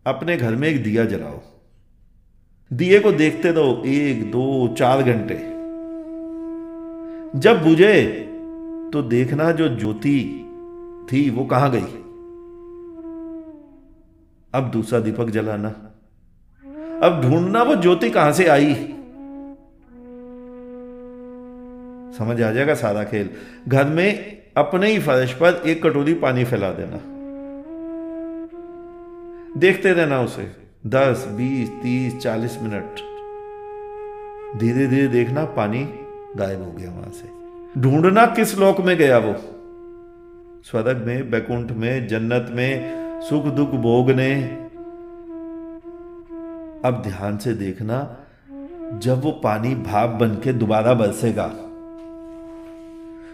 अपने घर में एक दिया जलाओ। दिए को देखते रहो 1 2 4 घंटे। जब बुझे तो देखना जो ज्योति थी वो कहां गई। अब दूसरा दीपक जलाना। अब ढूंढना वो ज्योति कहां से आई। समझ आ जाएगा सारा खेल। घर में अपने ही फर्श पर एक कटोरी पानी फैला देना। देखते रहना उसे 10 20 30 40 मिनट। धीरे धीरे देखना पानी गायब हो गया वहां से। ढूंढना किस लोक में गया वो। स्वर्ग में, बैकुंठ में, जन्नत में, सुख दुख भोगने। अब ध्यान से देखना, जब वो पानी भाप बन के दोबारा बरसेगा,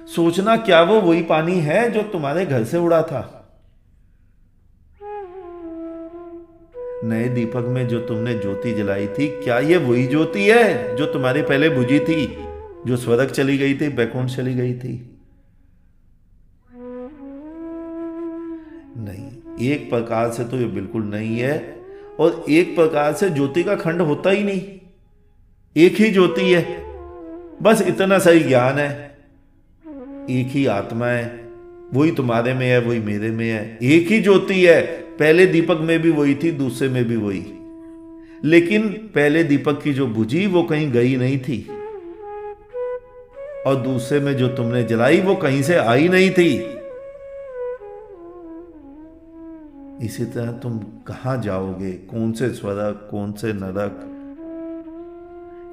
सोचना क्या वो वही पानी है जो तुम्हारे घर से उड़ा था। नए दीपक में जो तुमने ज्योति जलाई थी, क्या ये वही ज्योति है जो तुम्हारे पहले बुझी थी, जो स्वर्ग चली गई थी, बैकुंठ चली गई थी। नहीं, एक प्रकार से तो ये बिल्कुल नहीं है, और एक प्रकार से ज्योति का खंड होता ही नहीं। एक ही ज्योति है, बस इतना सही ज्ञान है। एक ही आत्मा है, वही तुम्हारे में है, वही मेरे में है। एक ही ज्योति है, पहले दीपक में भी वही थी, दूसरे में भी वही। लेकिन पहले दीपक की जो बुझी वो कहीं गई नहीं थी, और दूसरे में जो तुमने जलाई वो कहीं से आई नहीं थी। इसी तरह तुम कहां जाओगे, कौन से स्वर्ग, कौन से नरक,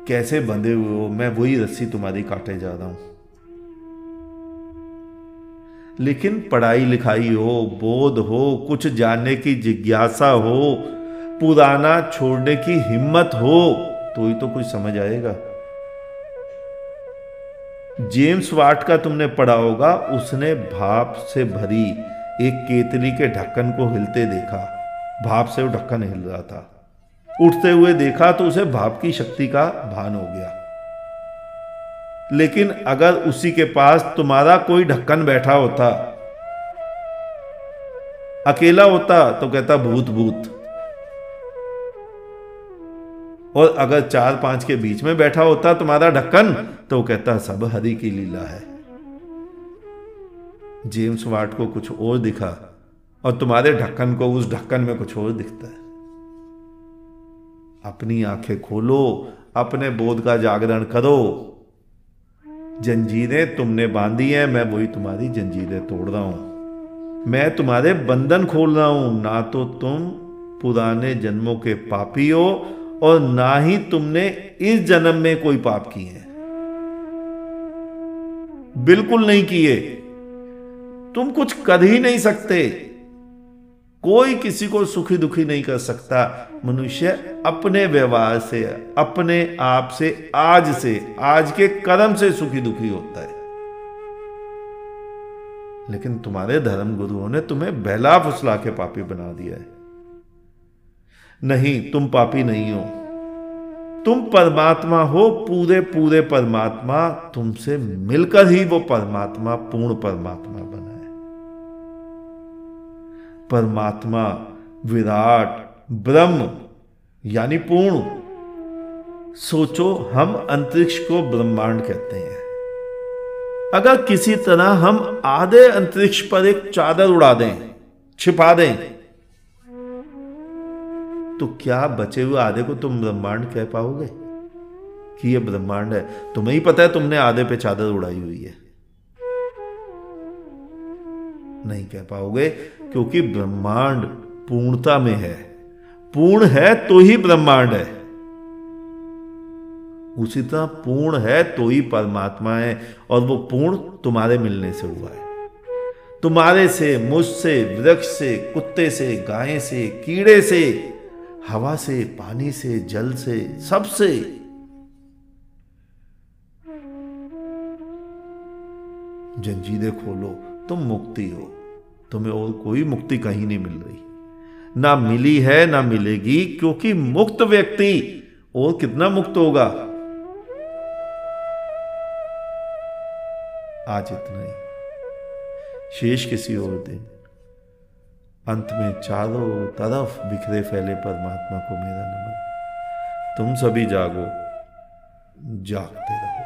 कैसे बंधे हुए हो, मैं वही रस्सी तुम्हारी काटे जा रहा हूं। लेकिन पढ़ाई लिखाई हो, बोध हो, कुछ जानने की जिज्ञासा हो, पुराना छोड़ने की हिम्मत हो, तो ही तो कुछ समझ आएगा। जेम्स वाट का तुमने पढ़ा होगा, उसने भाप से भरी एक केतली के ढक्कन को हिलते देखा। भाप से वो ढक्कन हिल रहा था। उठते हुए देखा तो उसे भाप की शक्ति का भान हो गया। लेकिन अगर उसी के पास तुम्हारा कोई ढक्कन बैठा होता, अकेला होता, तो कहता भूत भूत। और अगर 4 5 के बीच में बैठा होता तुम्हारा ढक्कन, तो कहता सब हरि की लीला है। जेम्स वाट को कुछ और दिखा, और तुम्हारे ढक्कन को उस ढक्कन में कुछ और दिखता है। अपनी आंखें खोलो, अपने बोध का जागरण करो। जंजीरें तुमने बांधी हैं, मैं वही तुम्हारी जंजीरें तोड़ रहा हूं। मैं तुम्हारे बंधन खोल रहा हूं। ना तो तुम पुराने जन्मों के पापी हो, और ना ही तुमने इस जन्म में कोई पाप किए हैं। बिल्कुल नहीं किए। तुम कुछ कर ही नहीं सकते। कोई किसी को सुखी दुखी नहीं कर सकता। मनुष्य अपने व्यवहार से, अपने आप से, आज के कर्म से सुखी दुखी होता है। लेकिन तुम्हारे धर्म गुरुओं ने तुम्हें बहला फुसला के पापी बना दिया है। नहीं, तुम पापी नहीं हो। तुम परमात्मा हो, पूरे पूरे परमात्मा। तुमसे मिलकर ही वो परमात्मा पूर्ण परमात्मा बना है। परमात्मा विराट ब्रह्म यानी पूर्ण। सोचो, हम अंतरिक्ष को ब्रह्मांड कहते हैं। अगर किसी तरह हम आधे अंतरिक्ष पर एक चादर उड़ा दें, छिपा दें, तो क्या बचे हुए आधे को तुम ब्रह्मांड कह पाओगे कि यह ब्रह्मांड है? तुम्हें ही पता है तुमने आधे पे चादर उड़ाई हुई है। नहीं कह पाओगे, क्योंकि ब्रह्मांड पूर्णता में है। पूर्ण है तो ही ब्रह्मांड है। उसी तरह पूर्ण है तो ही परमात्मा है, और वो पूर्ण तुम्हारे मिलने से हुआ है। तुम्हारे से, मुझसे, वृक्ष से, कुत्ते से, गाय से, कीड़े से, हवा से, पानी से, जल से, सबसे। जंजीरें खोलो, तुम मुक्ति हो। तुम्हें और कोई मुक्ति कहीं नहीं मिल रही, ना मिली है, ना मिलेगी। क्योंकि मुक्त व्यक्ति और कितना मुक्त होगा। आज इतना ही, शेष किसी और दिन। अंत में चारों तरफ बिखरे फैले परमात्मा को मेरा नमन। तुम सभी जागो, जागते रहो।